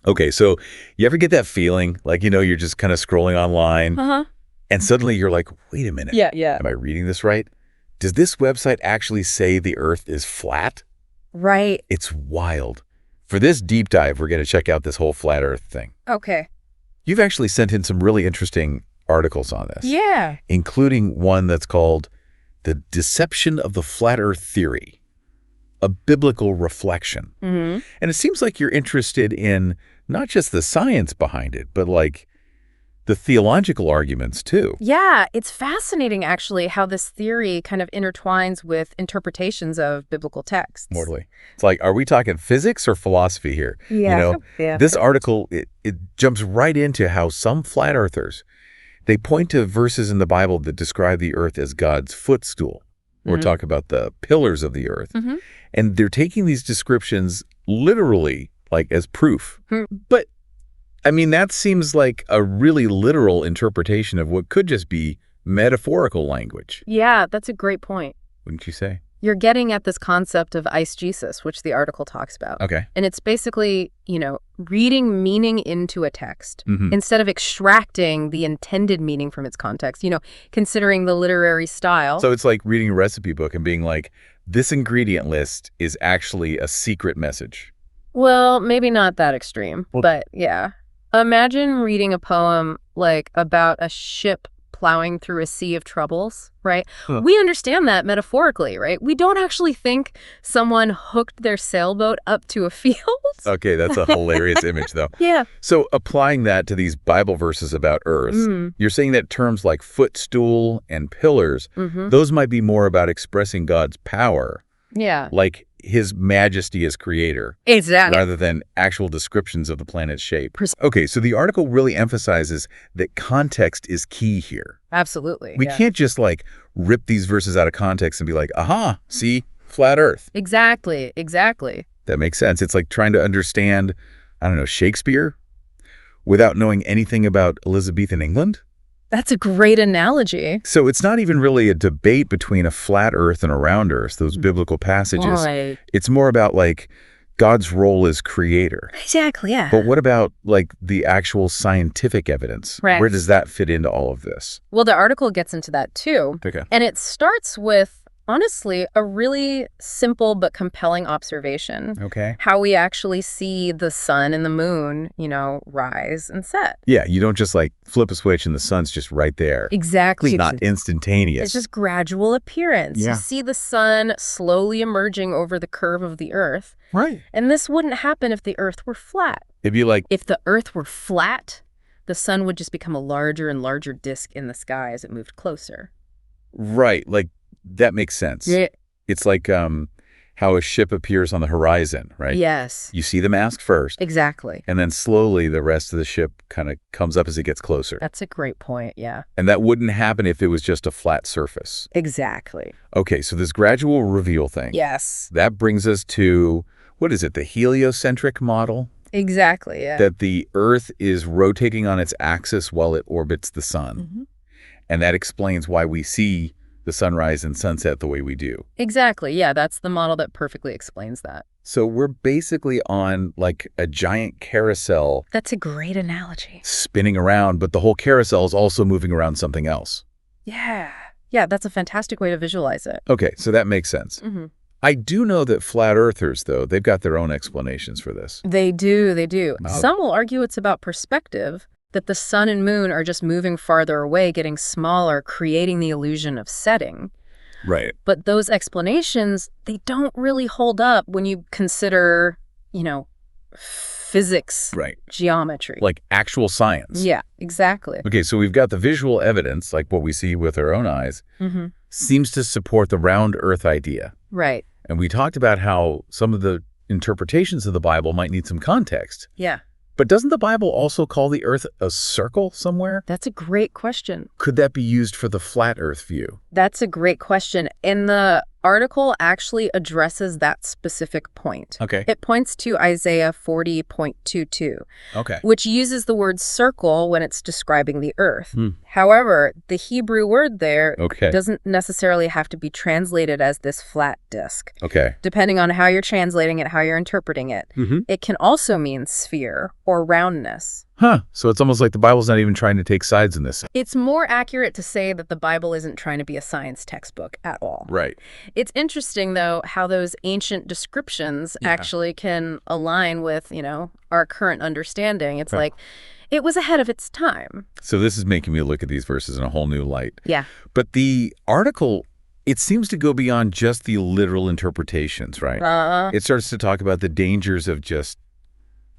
Okay, so you ever get that feeling like, you're just kind of scrolling online Uh-huh. and suddenly you're like, wait a minute. Yeah. Am I reading this right? Does this website actually say the Earth is flat? Right. It's wild. For this deep dive, we're going to check out this whole flat Earth thing. Okay. You've actually sent in some really interesting articles on this. Yeah. Including one that's called The Deception of the Flat Earth Theory, a Biblical Reflection. Mm-hmm. And it seems like you're interested in not just the science behind it, but like the theological arguments too. Yeah, it's fascinating, actually, how this theory kind of intertwines with interpretations of biblical texts. Mortally. It's like, are we talking physics or philosophy here? Yeah. Yeah. This article, it jumps right into how some flat earthers, they point to verses in the Bible that describe the earth as God's footstool, or talk about the pillars of the earth. Mm-hmm. And they're taking these descriptions literally, like as proof. But I mean, that seems like a really literal interpretation of what could just be metaphorical language. Yeah, that's a great point. Wouldn't you say? You're getting at this concept of eisegesis, which the article talks about. Okay. And it's basically, reading meaning into a text instead of extracting the intended meaning from its context, considering the literary style. So it's like reading a recipe book and being like, this ingredient list is actually a secret message. Well, maybe not that extreme, but yeah. Imagine reading a poem like about a ship plowing through a sea of troubles, right? Huh. We understand that metaphorically, right? We don't actually think someone hooked their sailboat up to a field. Okay, that's a hilarious image, though. Yeah. So applying that to these Bible verses about Earth, you're saying that terms like footstool and pillars, those might be more about expressing God's power. Yeah. Like his majesty as creator. Exactly. Rather than actual descriptions of the planet's shape. Okay, so the article really emphasizes that context is key here. Absolutely. We can't just like rip these verses out of context and be like, aha, see, flat Earth. Exactly. That makes sense. It's like trying to understand, I don't know, Shakespeare without knowing anything about Elizabethan England. That's a great analogy. So it's not even really a debate between a flat Earth and a round Earth, those biblical passages. Right. It's more about like God's role as creator. Exactly, yeah. But what about like the actual scientific evidence? Right. Where does that fit into all of this? Well, the article gets into that too. Okay. And it starts with, honestly, a really simple but compelling observation. Okay. How we actually see the sun and the moon, rise and set. Yeah, you don't just like flip a switch and the sun's just right there. Exactly. It's not instantaneous. It's just gradual appearance. Yeah. You see the sun slowly emerging over the curve of the earth. Right. And this wouldn't happen if the earth were flat. It'd be like, If the earth were flat, the sun would just become a larger and larger disk in the sky as it moved closer. right, like that makes sense. Yeah. It's like how a ship appears on the horizon, right? Yes. You see the mast first, Exactly. and then slowly the rest of the ship kind of comes up as it gets closer. That's a great point, yeah. And that wouldn't happen if it was just a flat surface. Exactly. Okay, so this gradual reveal thing. Yes. That brings us to, what is it, the heliocentric model? Exactly, yeah. That the Earth is rotating on its axis while it orbits the sun. And that explains why we see the sunrise and sunset the way we do. Exactly, yeah. That's the model that perfectly explains that. So we're basically on like a giant carousel That's a great analogy. spinning around, but the whole carousel is also moving around something else. Yeah. Yeah, that's a fantastic way to visualize it. Okay, so that makes sense. I do know that flat earthers, though, they've got their own explanations for this. They do. Some will argue it's about perspective, that the sun and moon are just moving farther away, getting smaller, creating the illusion of setting. Right. But those explanations, they don't really hold up when you consider, physics, Right. geometry. Like actual science. Yeah, exactly. Okay, so we've got the visual evidence, like what we see with our own eyes, seems to support the round earth idea. Right. And we talked about how some of the interpretations of the Bible might need some context. Yeah. But doesn't the Bible also call the earth a circle somewhere? That's a great question. Could that be used for the flat earth view? That's a great question. And the article actually addresses that specific point. Okay. It points to Isaiah 40.22, Okay. which uses the word circle when it's describing the earth. However, the Hebrew word there doesn't necessarily have to be translated as this flat disk. Okay. Depending on how you're translating it, how you're interpreting it, it can also mean sphere or roundness. Huh. So it's almost like the Bible's not even trying to take sides in this. It's more accurate to say that the Bible isn't trying to be a science textbook at all. Right. It's interesting, though, how those ancient descriptions actually can align with, our current understanding. It's like it was ahead of its time. So this is making me look at these verses in a whole new light. Yeah. But the article, it seems to go beyond just the literal interpretations, right? It starts to talk about the dangers of just,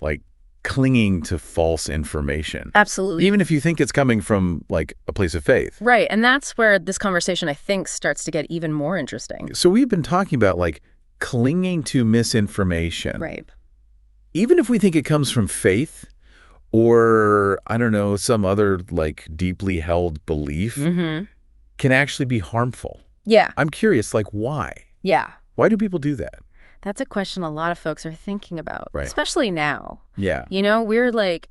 like, clinging to false information. Absolutely. Even if you think it's coming from, like, a place of faith. Right. And that's where this conversation, I think, starts to get even more interesting. So we've been talking about, like, clinging to misinformation. Right. Even if we think it comes from faith or, I don't know, some other, like, deeply held belief, can actually be harmful. Yeah. I'm curious, like, why? Yeah. Why do people do that? That's a question a lot of folks are thinking about, Right. especially now. Yeah. We're like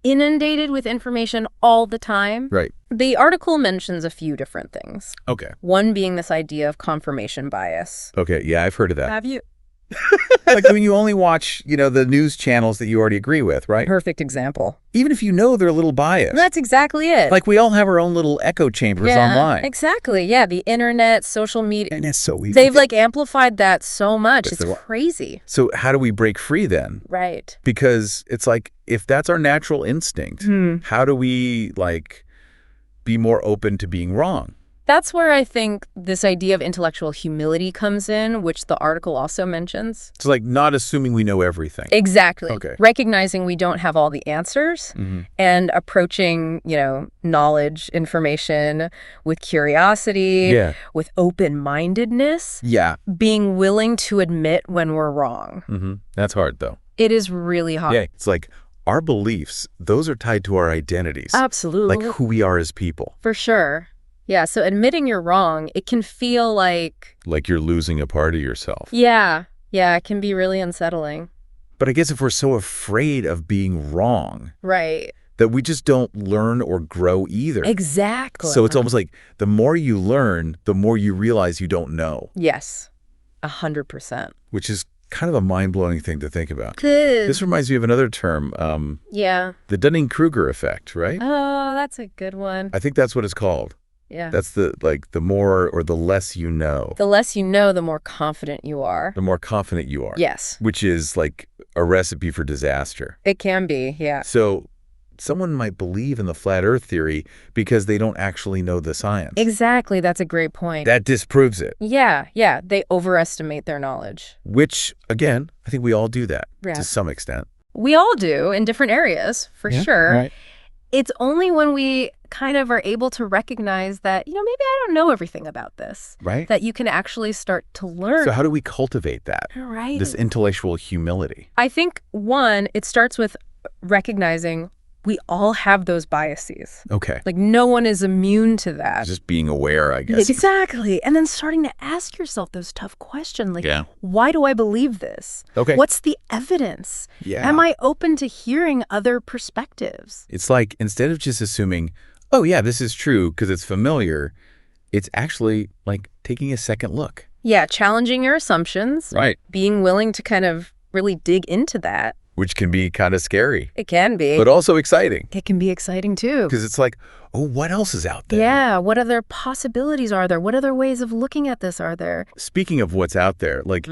inundated with information all the time. Right. The article mentions a few different things. Okay. One being this idea of confirmation bias. Okay. Yeah, I've heard of that. Have you? Like when you only watch, the news channels that you already agree with, right? Perfect example. Even if you know they're a little biased. That's exactly it. Like we all have our own little echo chambers online. Exactly. Yeah, the internet, social media. And it's so easy. They've amplified that so much. It's crazy. So how do we break free then? Right. Because it's like, if that's our natural instinct, how do we be more open to being wrong? That's where I think this idea of intellectual humility comes in, which the article also mentions. It's like not assuming we know everything. Exactly. Okay. Recognizing we don't have all the answers and approaching, knowledge, information with curiosity, with open-mindedness. Yeah. Being willing to admit when we're wrong. That's hard, though. It is really hard. Yeah. It's like our beliefs, those are tied to our identities. Absolutely. Like who we are as people. For sure. Yeah, so admitting you're wrong, it can feel like you're losing a part of yourself. Yeah, it can be really unsettling. But I guess if we're so afraid of being wrong, right, that we just don't learn or grow either. Exactly. So it's almost like the more you learn, the more you realize you don't know. Yes, 100%. Which is kind of a mind-blowing thing to think about. This reminds me of another term. The Dunning-Kruger effect, right? Oh, that's a good one. I think that's what it's called. Yeah. That's the more or the less you know. The less you know, the more confident you are. The more confident you are. Yes. Which is like a recipe for disaster. It can be, yeah. So someone might believe in the flat earth theory because they don't actually know the science. Exactly. That's a great point. That disproves it. Yeah. They overestimate their knowledge. Which, again, I think we all do that to some extent. We all do in different areas, for sure. Right. It's only when we kind of are able to recognize that, maybe I don't know everything about this. Right. That you can actually start to learn. So how do we cultivate that? Right. This intellectual humility? I think, one, it starts with recognizing we all have those biases. Okay. Like no one is immune to that. Just being aware, I guess. Exactly. And then starting to ask yourself those tough questions. Like, why do I believe this? Okay. What's the evidence? Yeah. Am I open to hearing other perspectives? It's like instead of just assuming, oh, yeah, this is true because it's familiar, it's actually like taking a second look. Yeah, challenging your assumptions. Right. Being willing to kind of really dig into that. Which can be kind of scary. It can be. But also exciting. It can be exciting, too. Because it's like, oh, what else is out there? Yeah, what other possibilities are there? What other ways of looking at this are there? Speaking of what's out there, like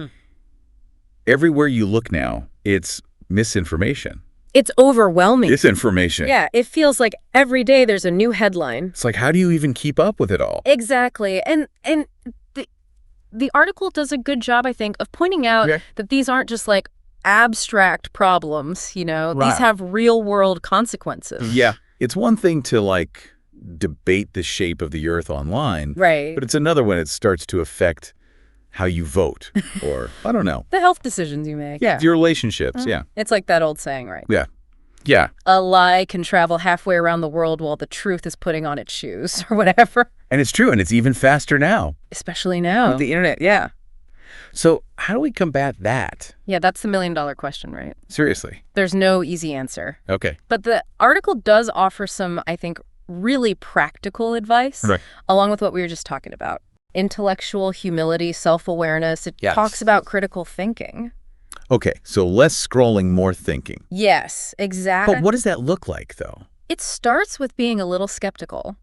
everywhere you look now, it's misinformation. It's overwhelming. Disinformation. Yeah, it feels like every day there's a new headline. It's like, how do you even keep up with it all? Exactly. And the article does a good job, I think, of pointing out that these aren't just like abstract problems, Right. These have real world consequences. Yeah. It's one thing to like debate the shape of the earth online. Right. But it's another when it starts to affect how you vote or, I don't know. The health decisions you make. Yeah. Your relationships. Yeah. It's like that old saying, right? Yeah. Yeah. A lie can travel halfway around the world while the truth is putting on its shoes or whatever. And it's true, and it's even faster now. Especially now. With the internet, yeah. So how do we combat that? Yeah, that's the million-dollar question, right? Seriously. There's no easy answer. Okay. But the article does offer some, I think, really practical advice, Right. along with what we were just talking about. Intellectual humility, self-awareness. It Yes. talks about critical thinking. Okay, so less scrolling, more thinking. Yes, exactly. But what does that look like, though? It starts with being a little skeptical.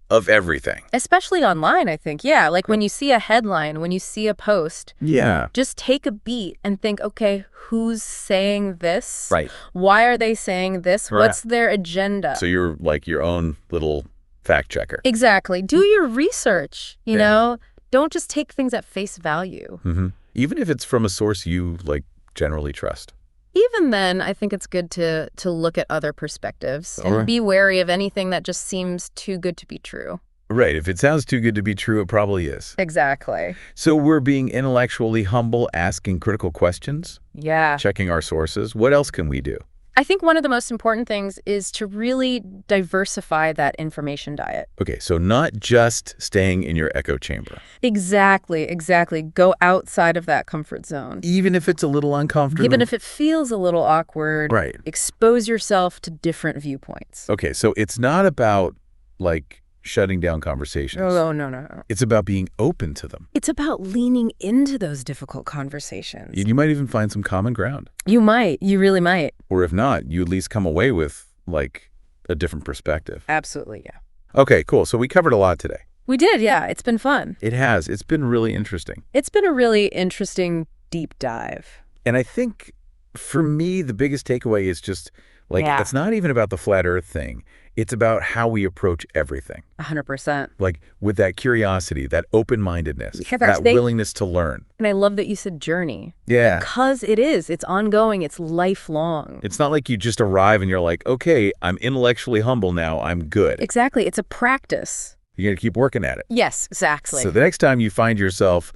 Of everything. Especially online, I think. Yeah, like when you see a headline, when you see a post, Yeah. just take a beat and think, okay, who's saying this? Right. Why are they saying this? Right. What's their agenda? So you're like your own little fact checker. Exactly. Do your research, you know? Don't just take things at face value. Mm-hmm. Even if it's from a source you, like, generally trust. Even then, I think it's good to look at other perspectives and Alright. be wary of anything that just seems too good to be true. Right. If it sounds too good to be true, it probably is. Exactly. So we're being intellectually humble, asking critical questions, Yeah. checking our sources. What else can we do? I think one of the most important things is to really diversify that information diet. Okay, so not just staying in your echo chamber. Exactly, exactly. Go outside of that comfort zone. Even if it's a little uncomfortable? Even if it feels a little awkward, Right. expose yourself to different viewpoints. Okay, so it's not about, like, shutting down conversations. Oh, no. It's about being open to them. It's about leaning into those difficult conversations. You might even find some common ground. You might. You really might. Or if not, you at least come away with, like, a different perspective. Absolutely, yeah. Okay, cool. So we covered a lot today. We did, yeah. It's been fun. It has. It's been really interesting. It's been a really interesting deep dive. And I think, for me, the biggest takeaway is just, like, Yeah. it's not even about the flat earth thing. It's about how we approach everything. 100%. Like, with that curiosity, that open-mindedness, Yeah, that willingness to learn. And I love that you said journey. Yeah. Because it is. It's ongoing. It's lifelong. It's not like you just arrive and you're like, okay, I'm intellectually humble now. I'm good. Exactly. It's a practice. You're going to keep working at it. Yes, exactly. So the next time you find yourself,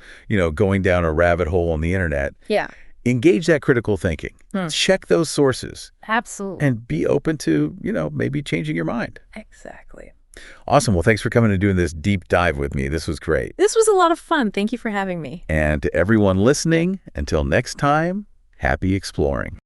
going down a rabbit hole on the internet, Yeah. engage that critical thinking. Check those sources. Absolutely. And be open to, maybe changing your mind. Exactly. Awesome. Well, thanks for coming and doing this deep dive with me. This was great. This was a lot of fun. Thank you for having me. And to everyone listening, until next time, happy exploring.